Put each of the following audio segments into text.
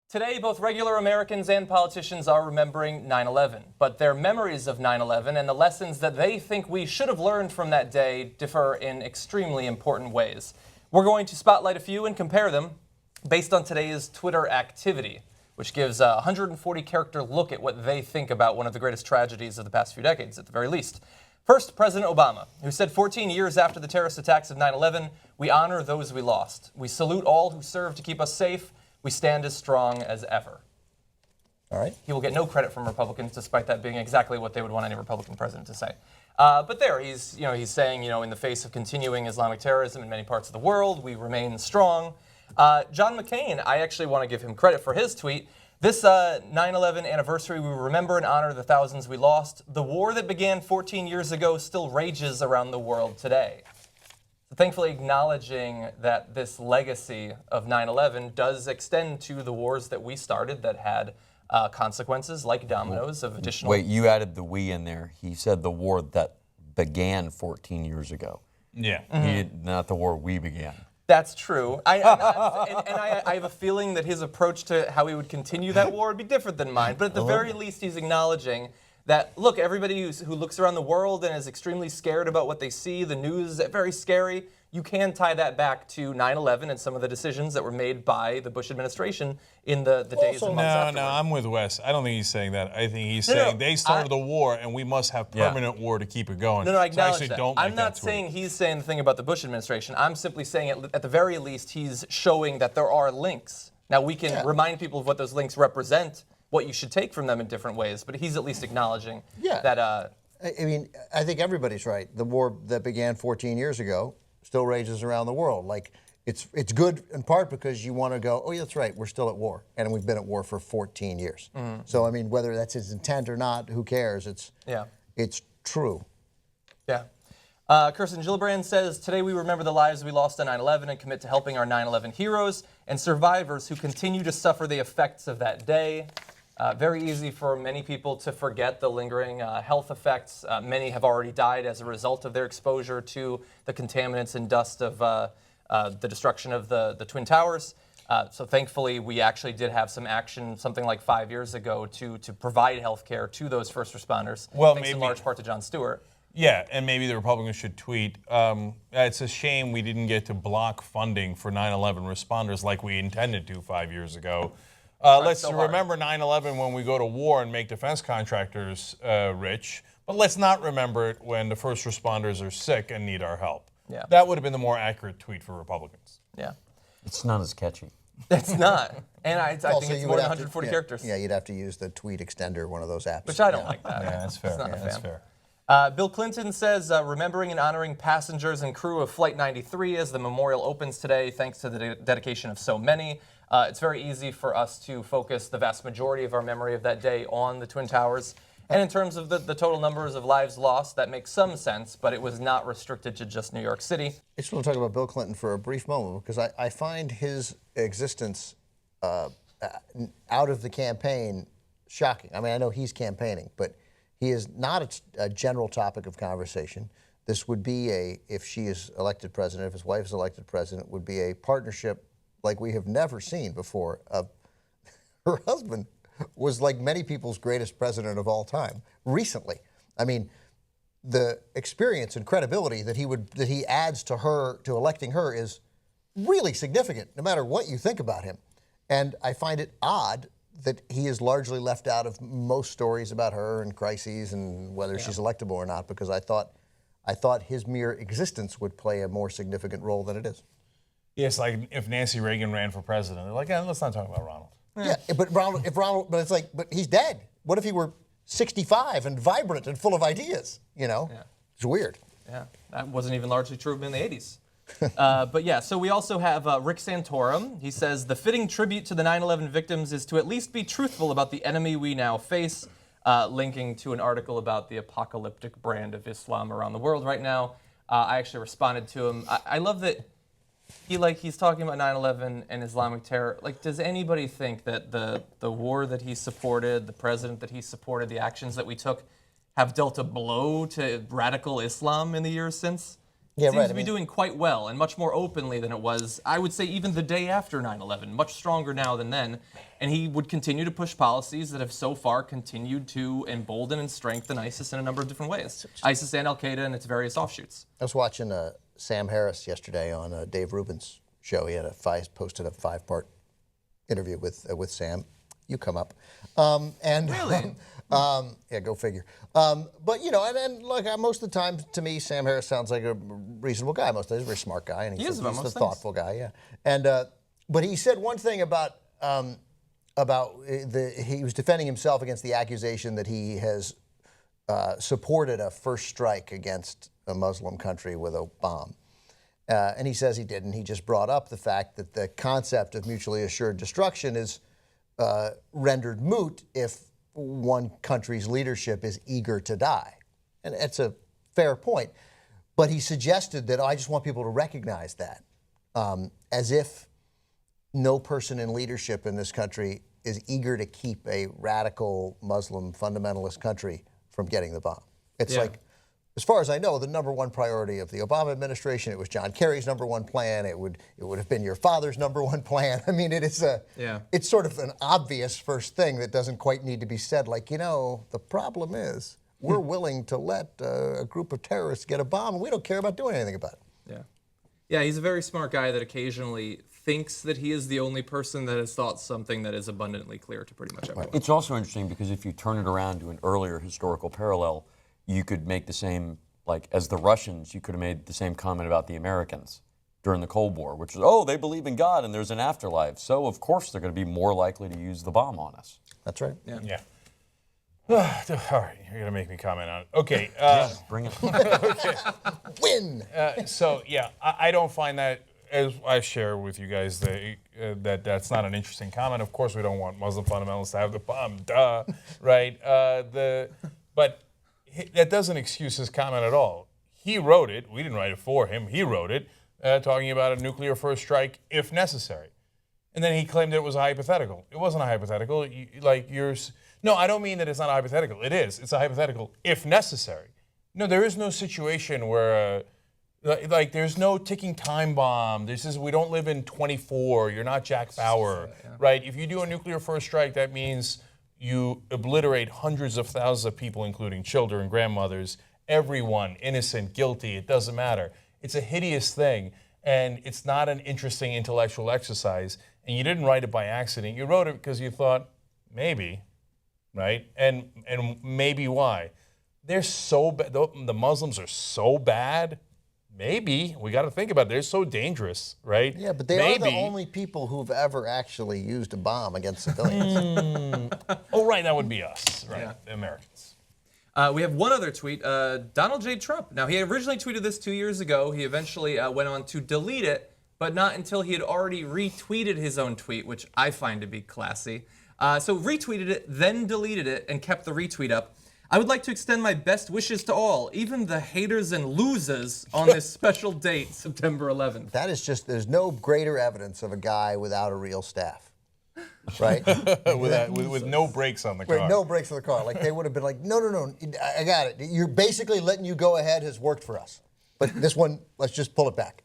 Today, both regular Americans and politicians are remembering 9/11, but their memories of 9/11 and the lessons that they think we should have learned from that day differ in extremely important ways. We're going to spotlight a few and compare them based on today's Twitter activity, which gives a 140-character look at what they think about one of the greatest tragedies of the past few decades, at the very least. First, President Obama, who said 14 years after the terrorist attacks of 9/11, "We honor those we lost. We salute all who served to keep us safe. We stand as strong as ever." All right. He will get no credit from Republicans, despite that being exactly what they would want any Republican president to say. But there, he's saying, in the face of continuing Islamic terrorism in many parts of the world, we remain strong. John McCain, I actually want to give him credit for his tweet. This 9/11 anniversary, we remember and honor the thousands we lost. The war that began 14 years ago still rages around the world today. So thankfully acknowledging that this legacy of 9/11 does extend to the wars that we started that had consequences like dominoes of additional... Wait, you added the "we" in there. He said the war that began 14 years ago. Yeah. Not the war we began. That's true. I have a feeling that his approach to how he would continue that war would be different than mine. But at the very least, he's acknowledging that, look, everybody who looks around the world and is extremely scared about what they see, the news is very scary, you can tie that back to 9/11 and some of the decisions that were made by the Bush administration in the days and months afterward. No, I'm with Wes. I don't think he's saying that. I think he's saying they started the war and we must have permanent war to keep it going. No, I acknowledge actually that. don't I'm like not that saying he's saying the thing about the Bush administration. I'm simply saying at the very least he's showing that there are links. Now we can remind people of what those links represent, what you should take from them in different ways, but he's at least acknowledging that... I mean, I think everybody's right. The war that began 14 years ago still rages around the world. Like, it's good in part because you want to go, oh, yeah, that's right, we're still at war. And we've been at war for 14 years. So, I mean, whether that's his intent or not, who cares? It's true. Yeah. Kirsten Gillibrand says, today we remember the lives we lost on 9/11 and commit to helping our 9/11 heroes and survivors who continue to suffer the effects of that day. Very easy for many people to forget the lingering health effects. Many have already died as a result of their exposure to the contaminants and dust of the destruction of the Twin Towers. So thankfully, we actually did have some action something like 5 years ago to provide health care to those first responders, thanks in large part to Jon Stewart. Yeah, and maybe the Republicans should tweet, it's a shame we didn't get to block funding for 9/11 responders like we intended to 5 years ago. Let's remember 9/11 when we go to war and make defense contractors rich, but let's not remember it when the first responders are sick and need our help. Yeah. That would have been the more accurate tweet for Republicans. Yeah. It's not as catchy. It's not. And I think it's more than 140 characters. Yeah, you'd have to use the tweet extender, one of those apps. Which I don't like that. Yeah, that's fair. It's not a That's fan. fair. Bill Clinton says, remembering and honoring passengers and crew of Flight 93 as the memorial opens today, thanks to the dedication of so many. It's very easy for us to focus the vast majority of our memory of that day on the Twin Towers. And in terms of the total numbers of lives lost, that makes some sense, but it was not restricted to just New York City. I just want to talk about Bill Clinton for a brief moment because I find his existence out of the campaign shocking. I mean, I know he's campaigning, but he is not a general topic of conversation. This would be if she is elected president, if his wife is elected president, would be a partnership like we have never seen before. Her husband was like many people's greatest president of all time recently. I mean, the experience and credibility that he adds to electing her is really significant, no matter what you think about him. And I find it odd that he is largely left out of most stories about her and crises and whether she's electable or not, because I thought his mere existence would play a more significant role than it is. Yeah, it's like if Nancy Reagan ran for president. They're like, let's not talk about Ronald. Yeah, but it's like, but he's dead. What if he were 65 and vibrant and full of ideas? It's weird. Yeah, that wasn't even largely true in the 80s. But yeah, so we also have Rick Santorum. He says, the fitting tribute to the 9/11 victims is to at least be truthful about the enemy we now face, linking to an article about the apocalyptic brand of Islam around the world right now. I actually responded to him. I love that he's talking about 9/11 and Islamic terror. Like, does anybody think that the war that he supported, the president that he supported, the actions that we took have dealt a blow to radical Islam in the years since? Yeah, seems right, to I be mean- doing quite well and much more openly than it was, I would say, even the day after 9/11. Much stronger now than then. And he would continue to push policies that have so far continued to embolden and strengthen ISIS in a number of different ways. ISIS and Al-Qaeda and its various offshoots. I was watching Sam Harris yesterday on Dave Rubin's show. He had posted a 5-part interview with Sam. You come up. Really? Yeah, go figure. But, you know, and look, most of the time, to me, Sam Harris sounds like a reasonable guy. Most of the time, he's a very smart guy. And He is about he's a most things. thoughtful guy, yeah. And, but he said one thing about he was defending himself against the accusation that he has supported a first strike against a Muslim country with a bomb. And he says he didn't. He just brought up the fact that the concept of mutually assured destruction is rendered moot if one country's leadership is eager to die. And it's a fair point. But he suggested that I just want people to recognize that, as if no person in leadership in this country is eager to keep a radical Muslim fundamentalist country from getting the bomb. It's like, as far as I know, the #1 priority of the Obama administration. It was John Kerry's #1 plan. It would have been your father's #1 plan. I mean, it's sort of an obvious first thing that doesn't quite need to be said. Like, you know, the problem is we're willing to let a group of terrorists get a bomb, and we don't care about doing anything about it. Yeah. Yeah, he's a very smart guy that occasionally thinks that he is the only person that has thought something that is abundantly clear to pretty much everyone. It's also interesting because if you turn it around to an earlier historical parallel, you could make the same, like as the Russians, you could have made the same comment about the Americans during the Cold War, which is, oh, they believe in God and there's an afterlife. So, of course, they're going to be more likely to use the bomb on us. That's right. Yeah. All right, you're going to make me comment on it. Okay. Bring it. Win! So, yeah, I don't find that, as I share with you guys, that's not an interesting comment. Of course, we don't want Muslim fundamentalists to have the bomb, duh, right? But that doesn't excuse his comment at all. He wrote it. We didn't write it for him. He wrote it, talking about a nuclear first strike if necessary. And then he claimed it was a hypothetical. It wasn't a hypothetical. No, I don't mean that it's not a hypothetical. It is. It's a hypothetical if necessary. No, there is no situation where, there's no ticking time bomb. We don't live in 24. You're not Jack Bauer, right? If you do a nuclear first strike, that means you obliterate hundreds of thousands of people, including children, grandmothers, everyone, innocent, guilty, it doesn't matter. It's a hideous thing, and it's not an interesting intellectual exercise, and you didn't write it by accident. You wrote it because you thought, maybe, right? And maybe why? They're so bad. The Muslims are so bad. Maybe. We got to think about it. They're so dangerous, right? Yeah, but they are the only people who've ever actually used a bomb against civilians. Oh, right, that would be us, right? The Americans. We have one other tweet, Donald J. Trump. Now, he originally tweeted this 2 years ago. He eventually went on to delete it, but not until he had already retweeted his own tweet, which I find to be classy. So retweeted it, then deleted it, and kept the retweet up. I would like to extend my best wishes to all, even the haters and losers, on this special date, September 11th. That is just, there's no greater evidence of a guy without a real staff, right? with no brakes on the car. Right, no brakes on the car. Like, they would have been like, no, I got it. You're basically letting you go ahead has worked for us. But this one, let's just pull it back.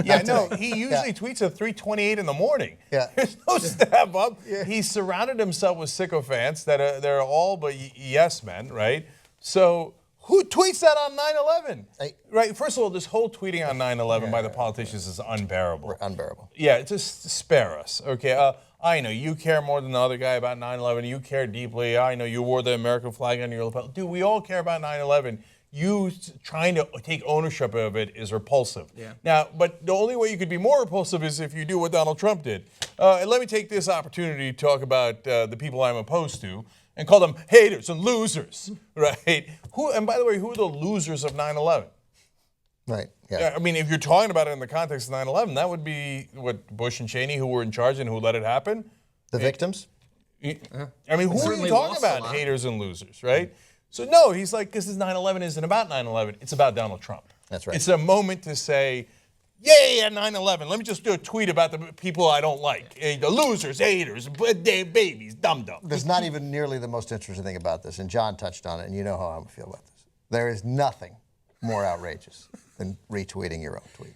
Yeah, no, he usually tweets at 3:28 in the morning. Yeah. There's no step up. Yeah. He's surrounded himself with sycophants that they're all but yes men, right? So who tweets that on 9/11? Right, first of all, this whole tweeting on 9/11 by the politicians is unbearable. Unbearable. Yeah, just spare us, okay? I know you care more than the other guy about 9/11. You care deeply. I know you wore the American flag on your lapel. Dude, we all care about 9/11. You trying to take ownership of it is repulsive. Yeah. Now, but the only way you could be more repulsive is if you do what Donald Trump did. And let me take this opportunity to talk about the people I'm opposed to and call them haters and losers, right? And by the way, who are the losers of 9/11? Right, yeah. I mean, if you're talking about it in the context of 9/11, that would be what Bush and Cheney, who were in charge and who let it happen. The victims? I mean, who are you talking about, haters and losers, right? So no, he's like, because 9/11 isn't about 9/11, it's about Donald Trump. That's right. It's a moment to say, yeah, 9/11. Let me just do a tweet about the people I don't like. The losers, haters, babies, dum-dum. There's not even nearly the most interesting thing about this, and John touched on it, and you know how I feel about this. There is nothing more outrageous than retweeting your own tweet.